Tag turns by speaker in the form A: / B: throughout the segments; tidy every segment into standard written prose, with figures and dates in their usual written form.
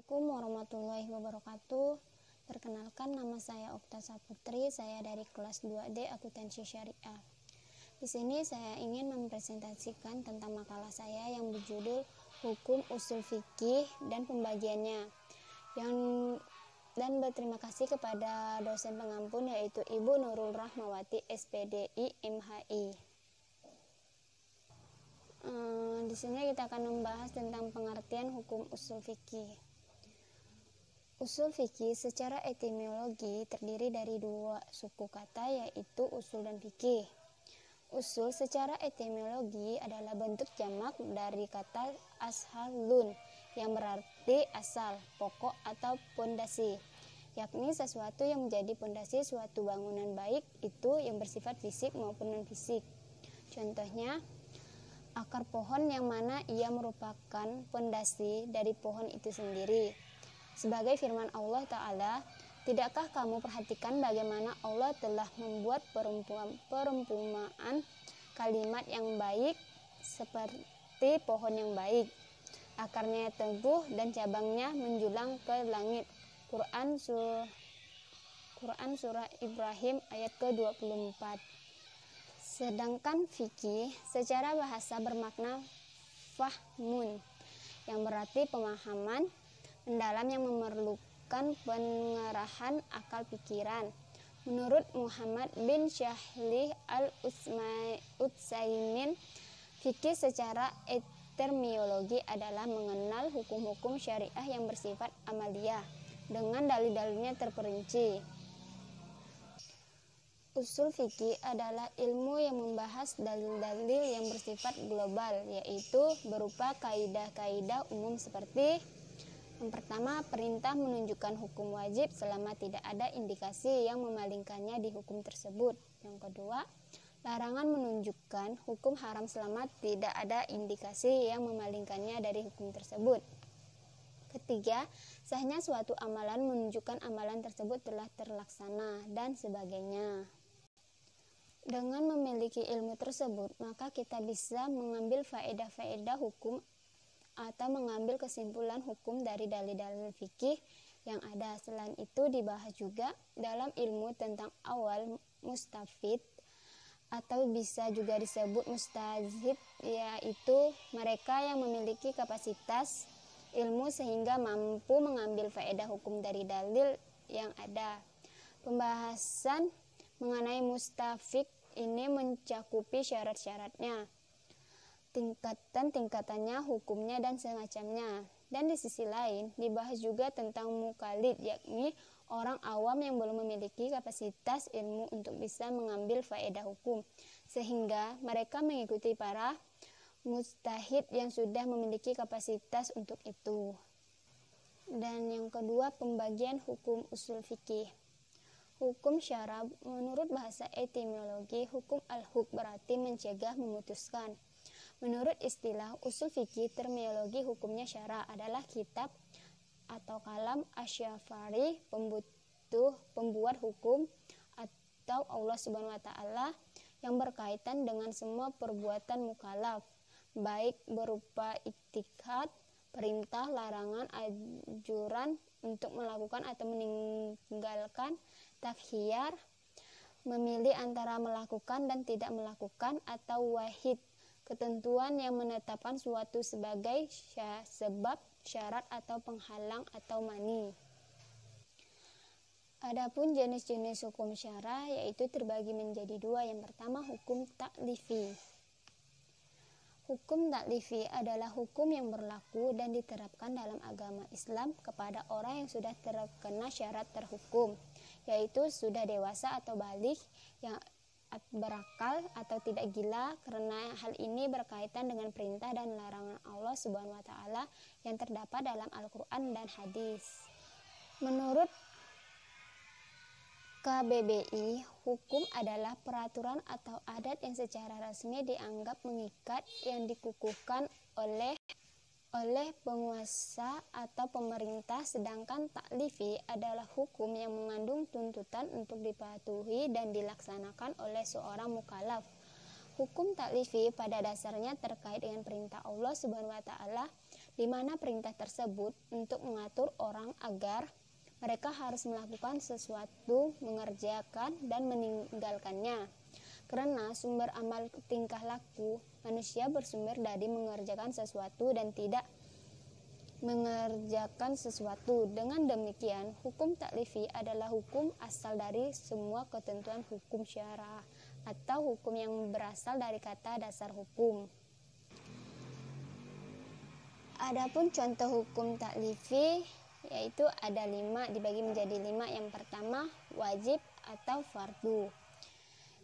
A: Assalamualaikum warahmatullahi wabarakatuh. Perkenalkan, nama saya Okta Saputri, saya dari kelas 2D Akuntansi Syariah. Di sini saya ingin mempresentasikan tentang makalah saya yang berjudul Hukum Ushul Fikih dan Pembagiannya. Dan berterima kasih kepada dosen pengampun yaitu Ibu Nurul Rahmawati SPDI MHI. Di sini kita akan membahas tentang pengertian hukum ushul fikih. Ushul fikih secara etimologi terdiri dari dua suku kata yaitu usul dan fikih. Usul secara etimologi adalah bentuk jamak dari kata ashalun yang berarti asal, pokok atau pondasi, yakni sesuatu yang menjadi pondasi suatu bangunan baik itu yang bersifat fisik maupun non-fisik. Contohnya, akar pohon yang mana ia merupakan pondasi dari pohon itu sendiri. Sebagai firman Allah Ta'ala, tidakkah kamu perhatikan bagaimana Allah telah membuat perumpamaan kalimat yang baik seperti pohon yang baik. Akarnya teguh dan cabangnya menjulang ke langit. Quran Surah Ibrahim ayat ke-24. Sedangkan fikih secara bahasa bermakna fahmun, yang berarti pemahaman mendalam yang memerlukan pengerahan akal pikiran. Menurut Muhammad bin Syahlih al-Utsaimin, fikih secara etimologi adalah mengenal hukum-hukum syariah yang bersifat amaliyah dengan dalil-dalilnya terperinci. Ushul fikih adalah ilmu yang membahas dalil-dalil yang bersifat global, yaitu berupa kaidah-kaidah umum seperti: yang pertama, perintah menunjukkan hukum wajib selama tidak ada indikasi yang memalingkannya di hukum tersebut. Yang kedua, larangan menunjukkan hukum haram selama tidak ada indikasi yang memalingkannya dari hukum tersebut. Ketiga, sahnya suatu amalan menunjukkan amalan tersebut telah terlaksana, dan sebagainya. Dengan memiliki ilmu tersebut, maka kita bisa mengambil faedah-faedah hukum atau mengambil kesimpulan hukum dari dalil-dalil fikih yang ada. Selain itu dibahas juga dalam ilmu tentang awal mustafid atau bisa juga disebut mustazhid, yaitu mereka yang memiliki kapasitas ilmu sehingga mampu mengambil faedah hukum dari dalil yang ada. Pembahasan mengenai mustafid ini mencakupi syarat-syaratnya, tingkatan-tingkatannya, hukumnya, dan semacamnya. Dan di sisi lain dibahas juga tentang muqallid, yakni orang awam yang belum memiliki kapasitas ilmu untuk bisa mengambil faedah hukum, sehingga mereka mengikuti para mujtahid yang sudah memiliki kapasitas untuk itu. Dan yang kedua, pembagian hukum ushul fikih. Hukum syara menurut bahasa etimologi, hukum al-hukm berarti mencegah, memutuskan. Menurut istilah ushul fikih, terminologi hukumnya syara adalah kitab atau kalam asyafari, pembuat hukum, atau Allah Subhanahu wa Ta'ala, yang berkaitan dengan semua perbuatan mukallaf, baik berupa iktikad, perintah, larangan, anjuran untuk melakukan atau meninggalkan, takhiyar, memilih antara melakukan dan tidak melakukan, atau wahid, ketentuan yang menetapkan suatu sebagai sebab, syarat, atau penghalang atau mani. Adapun jenis-jenis hukum syara yaitu terbagi menjadi dua. Yang pertama, hukum taklifi. Hukum taklifi adalah hukum yang berlaku dan diterapkan dalam agama Islam kepada orang yang sudah terkena syarat terhukum, yaitu sudah dewasa atau baligh, yang berakal atau tidak gila, karena hal ini berkaitan dengan perintah dan larangan Allah Subhanahu wa Ta'ala yang terdapat dalam Al-Quran dan hadis. Menurut KBBI, hukum adalah peraturan atau adat yang secara resmi dianggap mengikat, yang dikukuhkan oleh penguasa atau pemerintah, sedangkan taklifi adalah hukum yang mengandung tuntutan untuk dipatuhi dan dilaksanakan oleh seorang mukallaf. Hukum taklifi pada dasarnya terkait dengan perintah Allah Subhanahu wa Ta'ala di mana perintah tersebut untuk mengatur orang agar mereka harus melakukan sesuatu, mengerjakan, dan meninggalkannya. Karena sumber amal tingkah laku manusia bersumber dari mengerjakan sesuatu dan tidak mengerjakan sesuatu. Dengan demikian, hukum taklifi adalah hukum asal dari semua ketentuan hukum syara atau hukum yang berasal dari kata dasar hukum. Adapun contoh hukum taklifi yaitu ada 5, dibagi menjadi 5. Yang pertama, wajib atau fardu.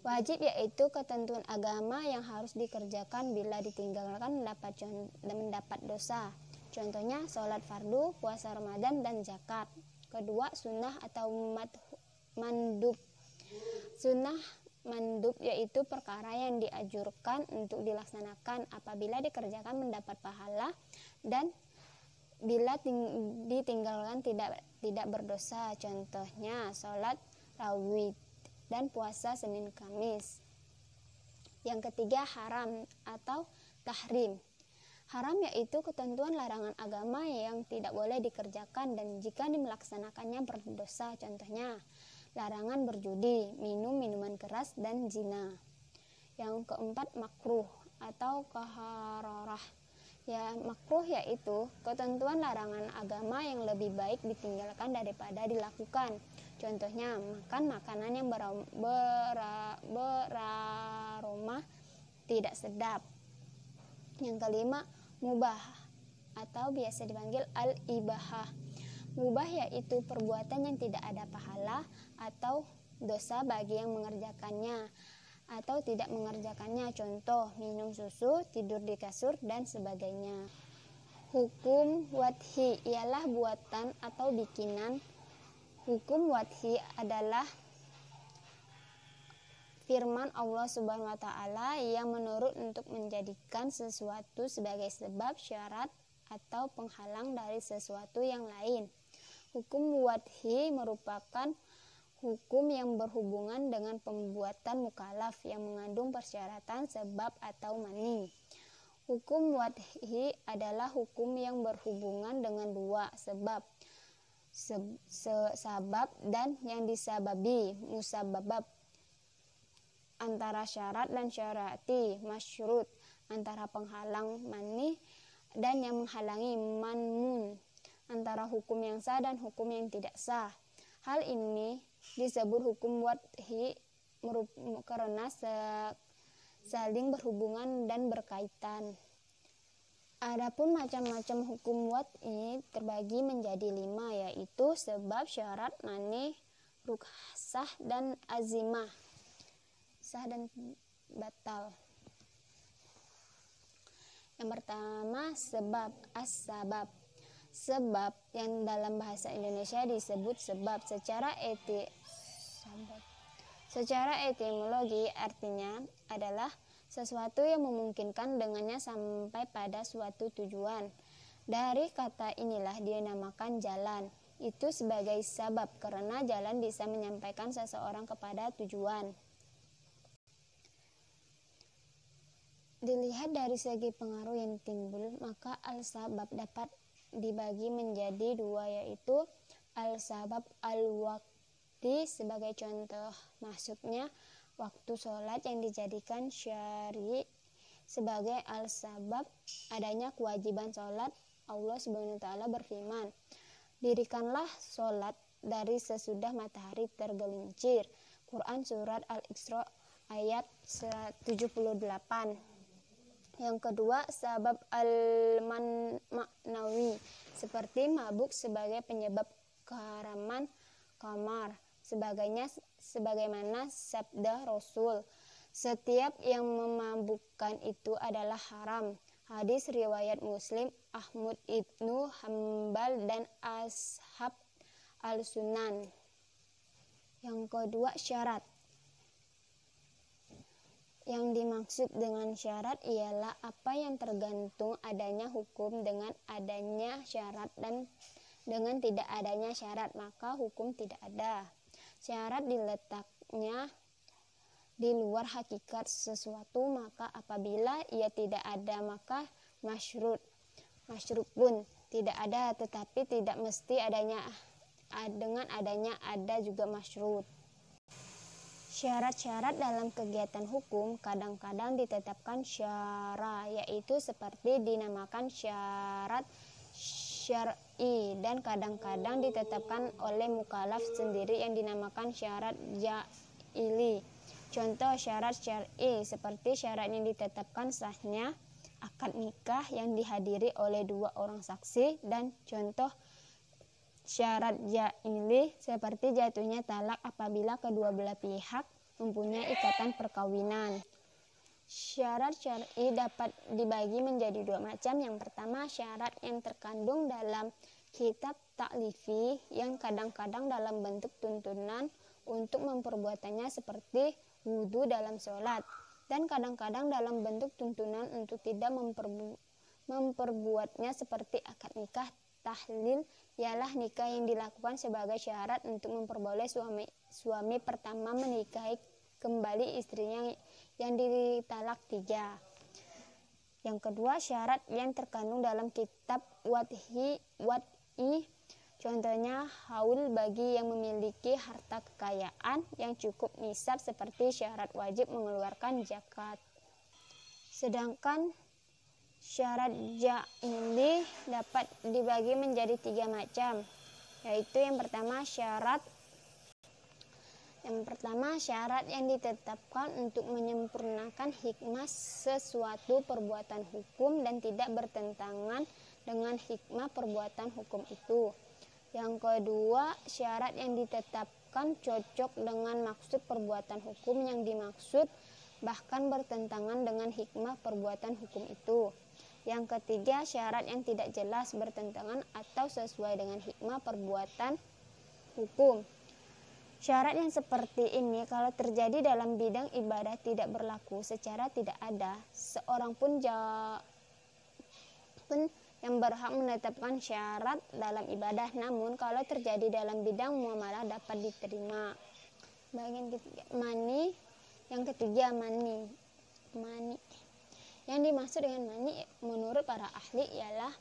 A: Wajib yaitu ketentuan agama yang harus dikerjakan, bila ditinggalkan mendapat dosa. Contohnya sholat fardu, puasa Ramadan, dan zakat. Kedua, sunnah atau mandub. Sunnah mandub yaitu perkara yang dianjurkan untuk dilaksanakan, apabila dikerjakan mendapat pahala, dan bila ditinggalkan tidak berdosa. Contohnya sholat rawih dan puasa Senin Kamis. Yang ketiga, haram atau tahrim. Haram yaitu ketentuan larangan agama yang tidak boleh dikerjakan dan jika melaksanakannya berdosa. Contohnya larangan berjudi, minum minuman keras, dan zina. Yang keempat, makruh atau kaharorah. Ya, makruh yaitu ketentuan larangan agama yang lebih baik ditinggalkan daripada dilakukan. Contohnya makan makanan yang beraroma tidak sedap. Yang kelima, mubah atau biasa dipanggil al-ibahah. Mubah yaitu perbuatan yang tidak ada pahala atau dosa bagi yang mengerjakannya atau tidak mengerjakannya. Contoh, minum susu, tidur di kasur, dan sebagainya. Hukum wadhi ialah buatan atau bikinan. Hukum wadhi adalah firman Allah Subhanahu wa taala yang menurut untuk menjadikan sesuatu sebagai sebab, syarat, atau penghalang dari sesuatu yang lain. Hukum wadhi merupakan hukum yang berhubungan dengan pembuatan mukallaf yang mengandung persyaratan sebab atau mani. Hukum wadhi adalah hukum yang berhubungan dengan dua sebab, sabab dan yang disababi, musabab. Antara syarat dan syarati, masyrut, antara penghalang mani dan yang menghalangi manmun, antara hukum yang sah dan hukum yang tidak sah. Hal ini disebut hukum wadhi karena saling berhubungan dan berkaitan. Adapun macam-macam hukum wadhi terbagi menjadi 5, yaitu sebab, syarat, mani, rukhsah, dan azimah, sah dan batal. Yang pertama, sebab, as-sabab. Sebab yang dalam bahasa Indonesia disebut sebab. Secara etimologi artinya adalah sesuatu yang memungkinkan dengannya sampai pada suatu tujuan. Dari kata inilah dinamakan jalan. Itu sebagai sabab karena jalan bisa menyampaikan seseorang kepada tujuan. Dilihat dari segi pengaruh yang timbul, maka al-sabab dapat dibagi menjadi 2, yaitu al-sabab al-waqti sebagai contoh. Maksudnya waktu sholat yang dijadikan syari sebagai al-sabab adanya kewajiban sholat. Allah Subhanahu wa taala berfirman, "Dirikanlah sholat dari sesudah matahari tergelincir." Quran surat Al-Isra ayat 78. Yang kedua, sabab al-maknawi seperti mabuk sebagai penyebab keharaman khamar. Sebagaimana sabda Rasul, setiap yang memabukkan itu adalah haram. Hadis riwayat Muslim, Ahmad ibnu Hambal, dan ashab al-sunan. Yang kedua, syarat. Yang dimaksud dengan syarat ialah apa yang tergantung adanya hukum dengan adanya syarat, dan dengan tidak adanya syarat maka hukum tidak ada. Syarat diletaknya di luar hakikat sesuatu, maka apabila ia tidak ada maka masyrut. Masyrut pun tidak ada, tetapi tidak mesti adanya dengan adanya ada juga masyrut. Syarat-syarat dalam kegiatan hukum kadang-kadang ditetapkan syara, yaitu seperti dinamakan syarat syar'i, dan kadang-kadang ditetapkan oleh mukallaf sendiri yang dinamakan syarat ja'ili. Contoh syarat syar'i seperti syarat yang ditetapkan sahnya akad nikah yang dihadiri oleh 2 orang saksi, dan contoh syarat ja'ili seperti jatuhnya talak apabila kedua belah pihak mempunyai ikatan perkawinan. Syarat syar'i dapat dibagi menjadi 2 macam. Yang pertama, syarat yang terkandung dalam kitab taklifi yang kadang-kadang dalam bentuk tuntunan untuk memperbuatannya seperti wudhu dalam sholat, dan kadang-kadang dalam bentuk tuntunan untuk tidak memperbuatnya seperti akad nikah. Tahlil ialah nikah yang dilakukan sebagai syarat untuk memperboleh suami pertama menikahi kembali istrinya yang ditalak 3. Yang kedua, syarat yang terkandung dalam kitab wad'i, contohnya haul bagi yang memiliki harta kekayaan yang cukup nisab seperti syarat wajib mengeluarkan zakat. Sedangkan syarat ja'ili dapat dibagi menjadi 3 macam, yaitu yang pertama syarat yang ditetapkan untuk menyempurnakan hikmah sesuatu perbuatan hukum dan tidak bertentangan dengan hikmah perbuatan hukum itu. Yang kedua, syarat yang ditetapkan cocok dengan maksud perbuatan hukum yang dimaksud, bahkan bertentangan dengan hikmah perbuatan hukum itu. Yang ketiga, syarat yang tidak jelas, bertentangan atau sesuai dengan hikmah perbuatan hukum. Syarat yang seperti ini kalau terjadi dalam bidang ibadah tidak berlaku secara tidak ada seorang pun yang berhak menetapkan syarat dalam ibadah, namun kalau terjadi dalam bidang muamalah dapat diterima. Bagian ketiga, mani. Yang ketiga, mani. Yang dimaksud dengan mani menurut para ahli ialah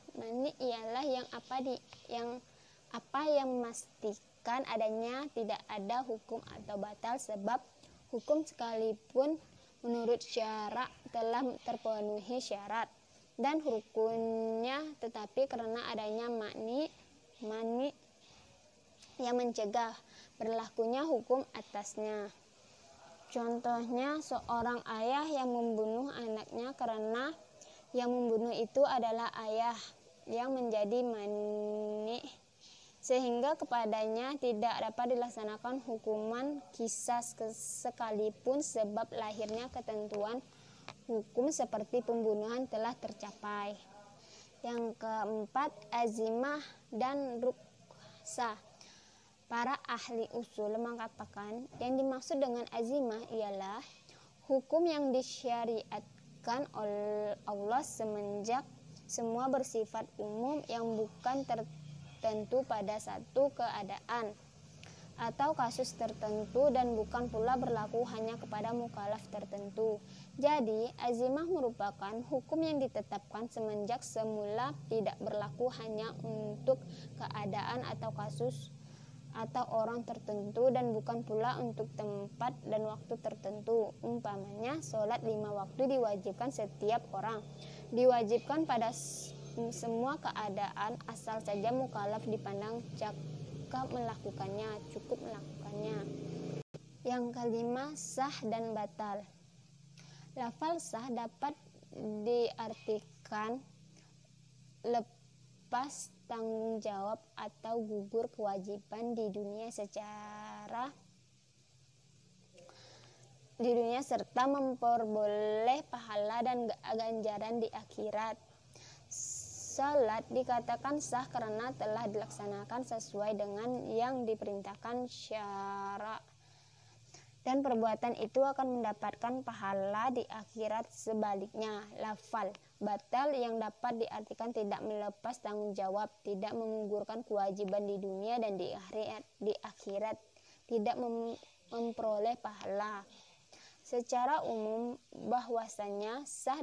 A: yang memastikan adanya tidak ada hukum atau batal, sebab hukum sekalipun menurut syarak telah terpenuhi syarat dan rukunnya, tetapi karena adanya mani yang mencegah berlakunya hukum atasnya. Contohnya seorang ayah yang membunuh anaknya karena yang membunuh itu adalah ayah yang menjadi mani, sehingga kepadanya tidak dapat dilaksanakan hukuman qisas sekalipun sebab lahirnya ketentuan hukum seperti pembunuhan telah tercapai. Yang keempat, azimah dan rukhsah. Para ahli usul mengatakan yang dimaksud dengan azimah ialah hukum yang disyariatkan oleh Allah semenjak semua bersifat umum yang bukan tertentu pada satu keadaan atau kasus tertentu dan bukan pula berlaku hanya kepada mukallaf tertentu. Jadi, azimah merupakan hukum yang ditetapkan semenjak semula tidak berlaku hanya untuk keadaan atau kasus atau orang tertentu dan bukan pula untuk tempat dan waktu tertentu. Umpamanya, sholat 5 waktu diwajibkan setiap orang. Diwajibkan pada semua keadaan asal saja mukallaf dipandang cukup melakukannya. Yang kelima, sah dan batal. Lafal sah dapat diartikan lepas tanggung jawab atau gugur kewajiban di dunia serta memperoleh pahala dan ganjaran di akhirat. Salat dikatakan sah karena telah dilaksanakan sesuai dengan yang diperintahkan syarak, dan perbuatan itu akan mendapatkan pahala di akhirat. Sebaliknya, lafal batal yang dapat diartikan tidak melepas tanggung jawab, tidak menggugurkan kewajiban di dunia dan di akhirat, tidak memperoleh pahala. Secara umum bahwasanya sah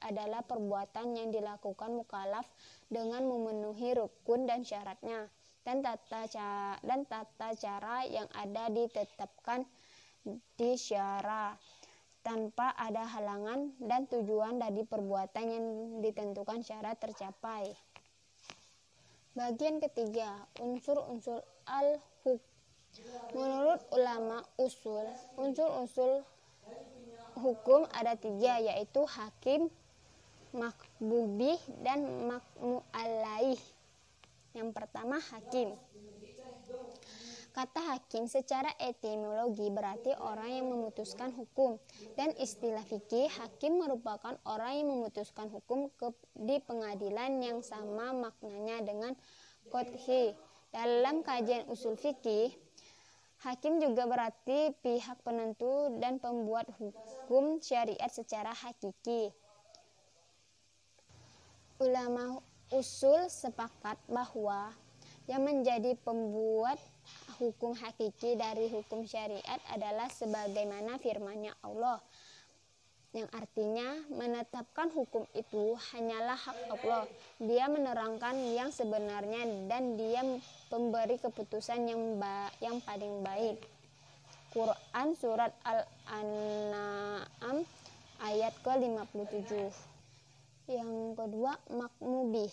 A: adalah perbuatan yang dilakukan mukallaf dengan memenuhi rukun dan syaratnya, dan tata cara yang ada ditetapkan di syara, tanpa ada halangan dan tujuan dari perbuatan yang ditentukan syarat tercapai. Bagian ketiga, unsur-unsur al-hukm. Menurut ulama usul, unsur-unsur hukum ada 3, yaitu hakim, makbubih, dan makmu'alaih. Yang pertama, hakim. Kata hakim secara etimologi berarti orang yang memutuskan hukum, dan istilah fikih, hakim merupakan orang yang memutuskan hukum di pengadilan yang sama maknanya dengan qadhi. Dalam kajian usul fikih, hakim juga berarti pihak penentu dan pembuat hukum syariat secara hakiki. Ulama usul sepakat bahwa yang menjadi pembuat hukum hakiki dari hukum syariat adalah sebagaimana firman-Nya Allah, yang artinya menetapkan hukum itu hanyalah hak Allah. Dia menerangkan yang sebenarnya dan Dia pemberi keputusan yang paling baik. Quran Surat Al-An'am ayat ke-57. Yang kedua, makmubih.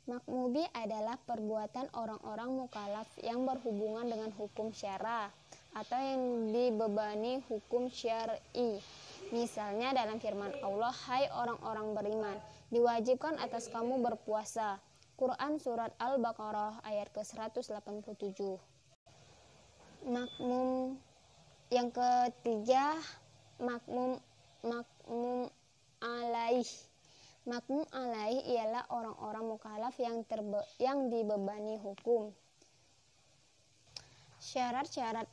A: Makmubih adalah perbuatan orang-orang mukallaf yang berhubungan dengan hukum syara atau yang dibebani hukum syar'i. Misalnya dalam firman Allah, hai orang-orang beriman, diwajibkan atas kamu berpuasa. Quran Surat Al-Baqarah ayat ke-187. Makmum. Yang ketiga, makmum alaih. Makmum alaih ialah orang-orang mukallaf yang dibebani hukum. Syarat-syarat.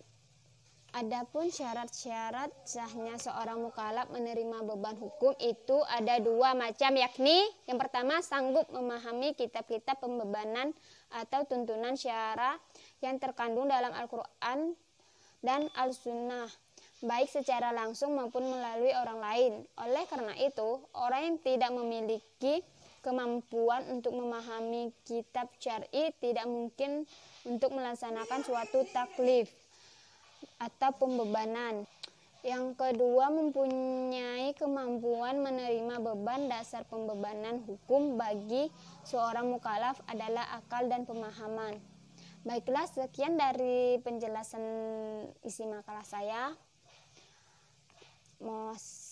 A: Adapun syarat-syarat sahnya seorang mukallaf menerima beban hukum itu ada 2 macam, yakni yang pertama, sanggup memahami kitab-kitab pembebanan atau tuntunan syara yang terkandung dalam Al-Quran dan Al-Sunnah, baik secara langsung maupun melalui orang lain. Oleh karena itu, orang yang tidak memiliki kemampuan untuk memahami kitab syar'i tidak mungkin untuk melaksanakan suatu taklif atau pembebanan. Yang kedua, mempunyai kemampuan menerima beban. Dasar pembebanan hukum bagi seorang mukallaf adalah akal dan pemahaman. Baiklah, sekian dari penjelasan isi makalah saya.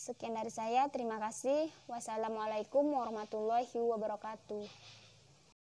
A: Sekian dari saya, terima kasih. Wassalamualaikum warahmatullahi wabarakatuh.